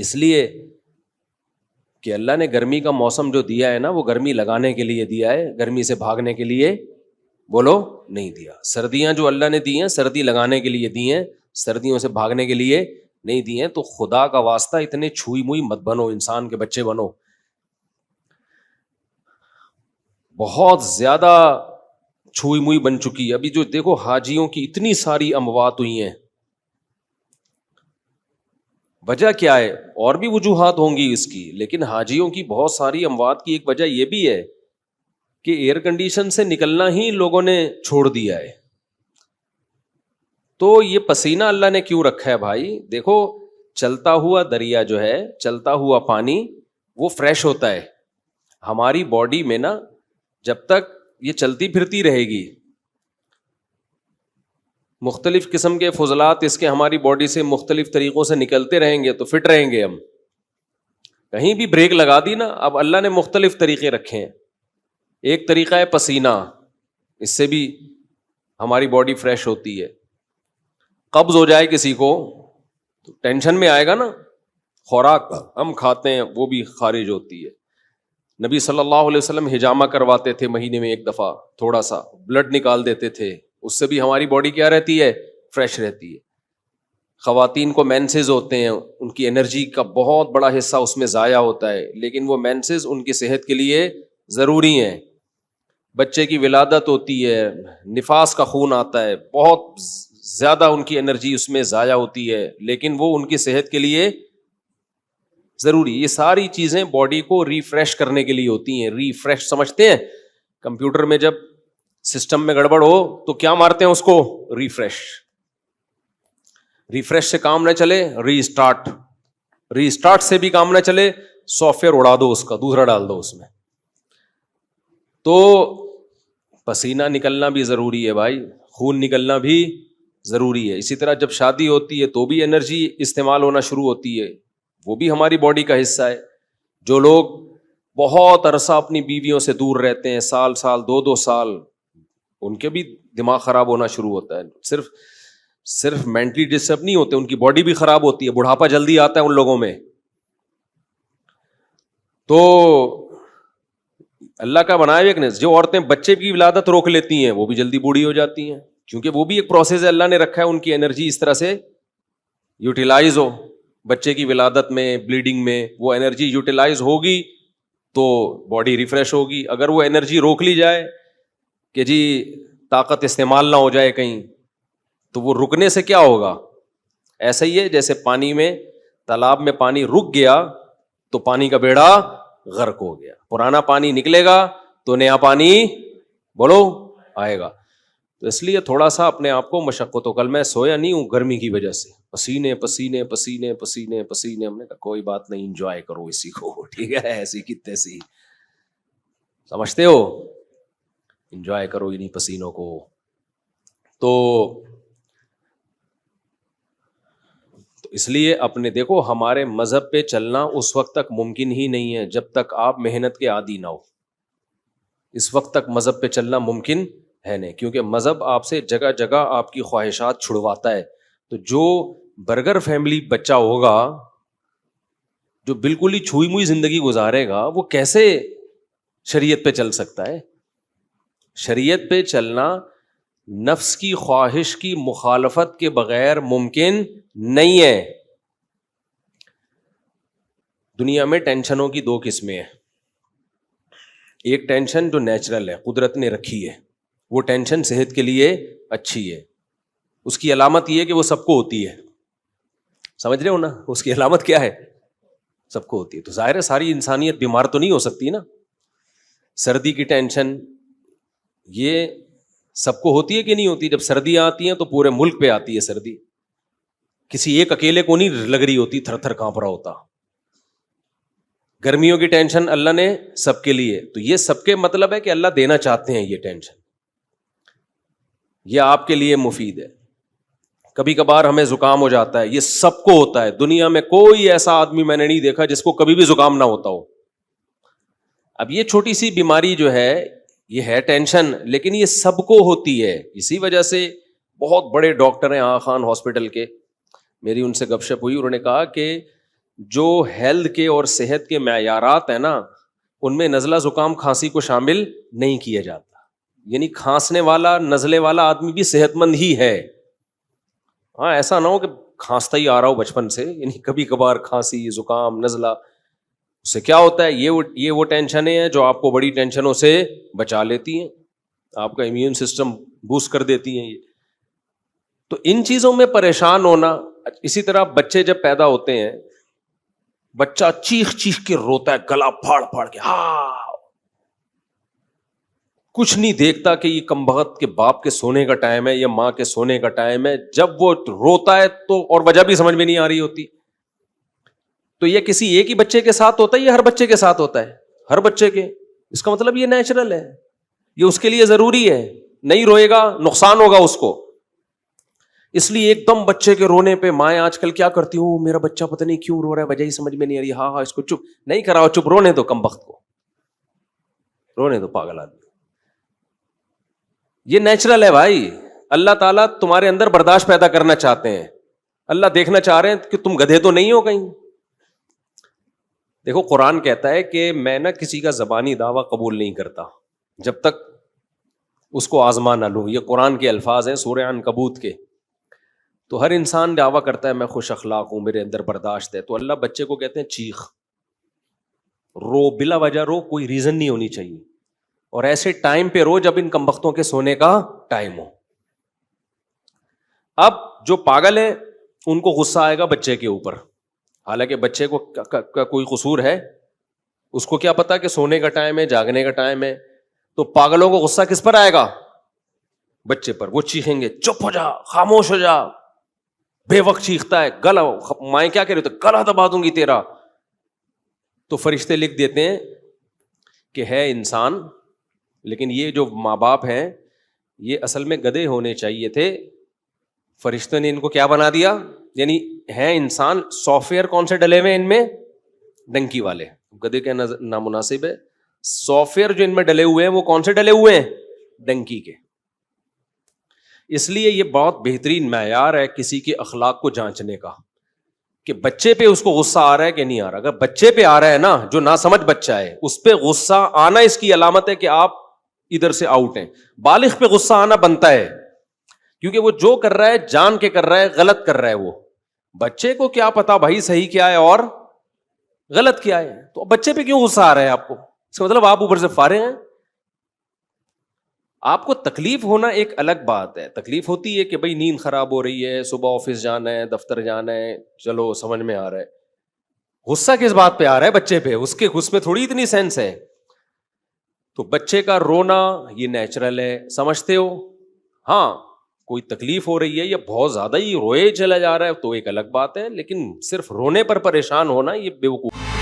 اس لیے کہ اللہ نے گرمی کا موسم جو دیا ہے نا، وہ گرمی لگانے کے لیے دیا ہے، گرمی سے بھاگنے کے لیے بولو نہیں دیا. سردیاں جو اللہ نے دی ہیں سردی لگانے کے لیے دی ہیں، سردیوں سے بھاگنے کے لیے نہیں دی ہیں. تو خدا کا واسطہ اتنے چھوئی موئی مت بنو، انسان کے بچے بنو. بہت زیادہ چھوئی موئی بن چکی ہے. ابھی جو دیکھو حاجیوں کی اتنی ساری اموات ہوئی ہیں، وجہ کیا ہے؟ اور بھی وجوہات ہوں گی اس کی، لیکن حاجیوں کی بہت ساری اموات کی ایک وجہ یہ بھی ہے کہ ایئر کنڈیشن سے نکلنا ہی لوگوں نے چھوڑ دیا ہے. تو یہ پسینہ اللہ نے کیوں رکھا ہے بھائی؟ دیکھو چلتا ہوا دریا جو ہے، چلتا ہوا پانی، وہ فریش ہوتا ہے. ہماری باڈی میں نا جب تک یہ چلتی پھرتی رہے گی، مختلف قسم کے فضلات اس کے ہماری باڈی سے مختلف طریقوں سے نکلتے رہیں گے تو فٹ رہیں گے ہم. کہیں بھی بریک لگا دی نا، اب اللہ نے مختلف طریقے رکھے ہیں. ایک طریقہ ہے پسینہ، اس سے بھی ہماری باڈی فریش ہوتی ہے. قبض ہو جائے کسی کو تو ٹینشن میں آئے گا نا، خوراک ہم کھاتے ہیں وہ بھی خارج ہوتی ہے. نبی صلی اللہ علیہ وسلم حجامہ کرواتے تھے مہینے میں ایک دفعہ، تھوڑا سا بلڈ نکال دیتے تھے، اس سے بھی ہماری باڈی کیا رہتی ہے؟ فریش رہتی ہے. خواتین کو مینسز ہوتے ہیں، ان کی انرجی کا بہت بڑا حصہ اس میں ضائع ہوتا ہے، لیکن وہ مینسز ان کی صحت کے لیے ضروری ہیں. بچے کی ولادت ہوتی ہے، نفاس کا خون آتا ہے، بہت زیادہ ان کی انرجی اس میں ضائع ہوتی ہے، لیکن وہ ان کی صحت کے لیے ضروری. یہ ساری چیزیں باڈی کو ریفریش کرنے کے لیے ہوتی ہیں. ریفریش سمجھتے ہیں؟ کمپیوٹر میں جب سسٹم میں گڑبڑ ہو تو کیا مارتے ہیں اس کو؟ ریفریش. ریفریش سے کام نہ چلے ری اسٹارٹ، ری اسٹارٹ سے بھی کام نہ چلے سافٹ ویئر اڑا دو، اس کا دوسرا ڈال دو اس میں. تو پسینہ نکلنا بھی ضروری ہے بھائی، خون نکلنا بھی ضروری ہے. اسی طرح جب شادی ہوتی ہے تو بھی انرجی استعمال ہونا شروع ہوتی ہے، وہ بھی ہماری باڈی کا حصہ ہے. جو لوگ بہت عرصہ اپنی بیویوں سے دور رہتے ہیں، سال سال 2 سال، ان کے بھی دماغ خراب ہونا شروع ہوتا ہے. صرف مینٹلی ڈسٹرب نہیں ہوتے، ان کی باڈی بھی خراب ہوتی ہے، بڑھاپا جلدی آتا ہے ان لوگوں میں. تو اللہ کا بنایا ایک نے، جو عورتیں بچے کی ولادت روک لیتی ہیں وہ بھی جلدی بوڑھی ہو جاتی ہیں، کیونکہ وہ بھی ایک پروسیس ہے اللہ نے رکھا ہے، ان کی انرجی اس طرح سے یوٹیلائز ہو. بچے کی ولادت میں، بلیڈنگ میں وہ انرجی یوٹیلائز ہوگی تو باڈی ریفریش ہوگی. اگر وہ انرجی روک لی جائے کہ جی طاقت استعمال نہ ہو جائے کہیں، تو وہ رکنے سے کیا ہوگا؟ ایسا ہی ہے جیسے پانی میں، تالاب میں پانی رک گیا تو پانی کا بیڑا غرق ہو گیا. پرانا پانی نکلے گا تو نیا پانی بولو آئے گا. تو اس لیے تھوڑا سا اپنے آپ کو مشقت ہو. کل میں سویا نہیں ہوں گرمی کی وجہ سے، پسینے پسینے پسینے پسینے پسینے. ہم نے کہا کوئی بات نہیں، انجوائے کرو اسی کو، ٹھیک ہے، ایسی کتنے سی سمجھتے ہو، انجوائے کرو انہیں پسینوں کو. تو اس لیے اپنے دیکھو، ہمارے مذہب پہ چلنا اس وقت تک ممکن ہی نہیں ہے جب تک آپ محنت کے عادی نہ ہو. اس وقت تک مذہب پہ چلنا ممکن ہے نہیں، کیونکہ مذہب آپ سے جگہ جگہ آپ کی خواہشات چھڑواتا ہے. تو جو برگر فیملی بچہ ہوگا، جو بالکل ہی چھوئی موئی زندگی گزارے گا، وہ کیسے شریعت پہ چل سکتا ہے؟ شریعت پہ چلنا نفس کی خواہش کی مخالفت کے بغیر ممکن نہیں ہے. دنیا میں ٹینشنوں کی 2 قسمیں ہیں. ایک ٹینشن جو نیچرل ہے، قدرت نے رکھی ہے، وہ ٹینشن صحت کے لیے اچھی ہے. اس کی علامت یہ ہے کہ وہ سب کو ہوتی ہے. سمجھ رہے ہو نا؟ اس کی علامت کیا ہے؟ سب کو ہوتی ہے. تو ظاہر ہے ساری انسانیت بیمار تو نہیں ہو سکتی نا. سردی کی ٹینشن یہ سب کو ہوتی ہے کہ نہیں ہوتی؟ جب سردیاں آتی ہیں تو پورے ملک پہ آتی ہے سردی، کسی ایک اکیلے کو نہیں لگ رہی ہوتی، تھر تھر کانپ رہا ہوتا. گرمیوں کی ٹینشن اللہ نے سب کے لیے، تو یہ سب کے مطلب ہے کہ اللہ دینا چاہتے ہیں یہ ٹینشن، یہ آپ کے لیے مفید ہے. کبھی کبھار ہمیں زکام ہو جاتا ہے، یہ سب کو ہوتا ہے. دنیا میں کوئی ایسا آدمی میں نے نہیں دیکھا جس کو کبھی بھی زکام نہ ہوتا ہو. اب یہ چھوٹی سی بیماری جو ہے یہ ہے ٹینشن، لیکن یہ سب کو ہوتی ہے. اسی وجہ سے بہت بڑے ڈاکٹر ہیں آغا خان ہاسپٹل کے، میری ان سے گپ شپ ہوئی، انہوں نے کہا کہ جو ہیلتھ کے اور صحت کے معیارات ہیں نا ان میں نزلہ زکام کھانسی کو شامل نہیں کیا جاتا. یعنی کھانسنے والا نزلے والا آدمی بھی صحت مند ہی ہے. ہاں ایسا نہ ہو کہ کھانستا ہی آ رہا ہو بچپن سے, یعنی کبھی کبھار کھانسی زکام نزلہ, اس سے کیا ہوتا ہے یہ وہ ٹینشنیں ہیں جو آپ کو بڑی ٹینشنوں سے بچا لیتی ہیں, آپ کا امیون سسٹم بوسٹ کر دیتی ہیں یہ. تو ان چیزوں میں پریشان ہونا. اسی طرح بچے جب پیدا ہوتے ہیں, بچہ چیخ چیخ کے روتا ہے, گلا پھاڑ پھاڑ کے, کچھ نہیں دیکھتا کہ یہ کمبخت کے باپ کے سونے کا ٹائم ہے یا ماں کے سونے کا ٹائم ہے. جب وہ روتا ہے تو اور وجہ بھی سمجھ میں نہیں آ رہی ہوتی. تو یہ کسی ایک ہی بچے کے ساتھ ہوتا ہے یا ہر بچے کے ساتھ ہوتا ہے؟ ہر بچے کے. اس کا مطلب یہ نیچرل ہے, یہ اس کے لیے ضروری ہے. نہیں روئے گا نقصان ہوگا اس کو. اس لیے ایک دم بچے کے رونے پہ مائیں آج کل کیا کرتی ہوں, میرا بچہ پتہ نہیں کیوں رو رہا ہے, وجہ ہی سمجھ میں نہیں آ رہی, ہاں اس کو چپ نہیں کراؤ, چپ رونے دو کمبخت کو, رونے دو پاگل آدمی. یہ نیچرل ہے بھائی. اللہ تعالیٰ تمہارے اندر برداشت پیدا کرنا چاہتے ہیں. اللہ دیکھنا چاہ رہے ہیں کہ تم گدھے تو نہیں ہو کہیں. دیکھو قرآن کہتا ہے کہ میں نہ کسی کا زبانی دعویٰ قبول نہیں کرتا جب تک اس کو آزما نہ لوں. یہ قرآن کے الفاظ ہیں سورہ عنکبوت کے. تو ہر انسان دعویٰ کرتا ہے میں خوش اخلاق ہوں, میرے اندر برداشت ہے. تو اللہ بچے کو کہتے ہیں چیخ, رو, بلا وجہ رو, کوئی ریزن نہیں ہونی چاہیے, اور ایسے ٹائم پہ رو جب ان کمبختوں کے سونے کا ٹائم ہو. اب جو پاگل ہیں ان کو غصہ آئے گا بچے کے اوپر, حالانکہ بچے کو کوئی قصور ہے, اس کو کیا پتا کہ سونے کا ٹائم ہے, جاگنے کا ٹائم ہے. تو پاگلوں کو غصہ کس پر آئے گا؟ بچے پر. وہ چیخیں گے چپ ہو جا, خاموش ہو جا, بے وقت چیختا ہے, گلا, مائیں کیا کہہ رہے تو گلا دبا دوں گی تیرا. تو فرشتے لکھ دیتے ہیں کہ ہے انسان, لیکن یہ جو ماں باپ ہیں یہ اصل میں گدھے ہونے چاہیے تھے. فرشتوں نے ان کو کیا بنا دیا, یعنی ہے انسان, سافٹ ویئر کون سے ڈلے ہوئے ان میں؟ ڈنکی والے. گدھے کا نامناسب ہے. سافٹ ویئر جو ان میں ڈلے ہوئے ہیں وہ کون سے ڈلے ہوئے ہیں؟ ڈنکی کے. اس لیے یہ بہت بہترین معیار ہے کسی کے اخلاق کو جانچنے کا کہ بچے پہ اس کو غصہ آ رہا ہے کہ نہیں آ رہا. اگر بچے پہ آ رہا ہے نا, جو ناسمجھ بچہ ہے, اس پہ غصہ آنا اس کی علامت ہے کہ آپ ادھر سے آؤٹ ہیں. بالغ پہ غصہ آنا بنتا ہے کیونکہ وہ جو کر رہا ہے جان کے کر رہا ہے, غلط کر رہا ہے. وہ بچے کو کیا پتا بھائی صحیح کیا ہے اور غلط کیا ہے. تو بچے پہ کیوں غصہ آ رہا ہے آپ کو؟ اس کا مطلب آپ اوپر سے فارغ ہیں. آپ کو تکلیف ہونا ایک الگ بات ہے. تکلیف ہوتی ہے کہ بھائی نیند خراب ہو رہی ہے, صبح آفس جانا ہے, دفتر جانا ہے, چلو سمجھ میں آ رہا ہے. غصہ کس بات پہ آ رہا ہے؟ بچے پہ. اس میں تھوڑی اتنی سینس ہے. تو بچے کا رونا یہ نیچرل ہے, سمجھتے ہو. ہاں کوئی تکلیف ہو رہی ہے یا بہت زیادہ ہی روئے چلا جا رہا ہے تو ایک الگ بات ہے, لیکن صرف رونے پر پریشان ہونا یہ بیوقوف.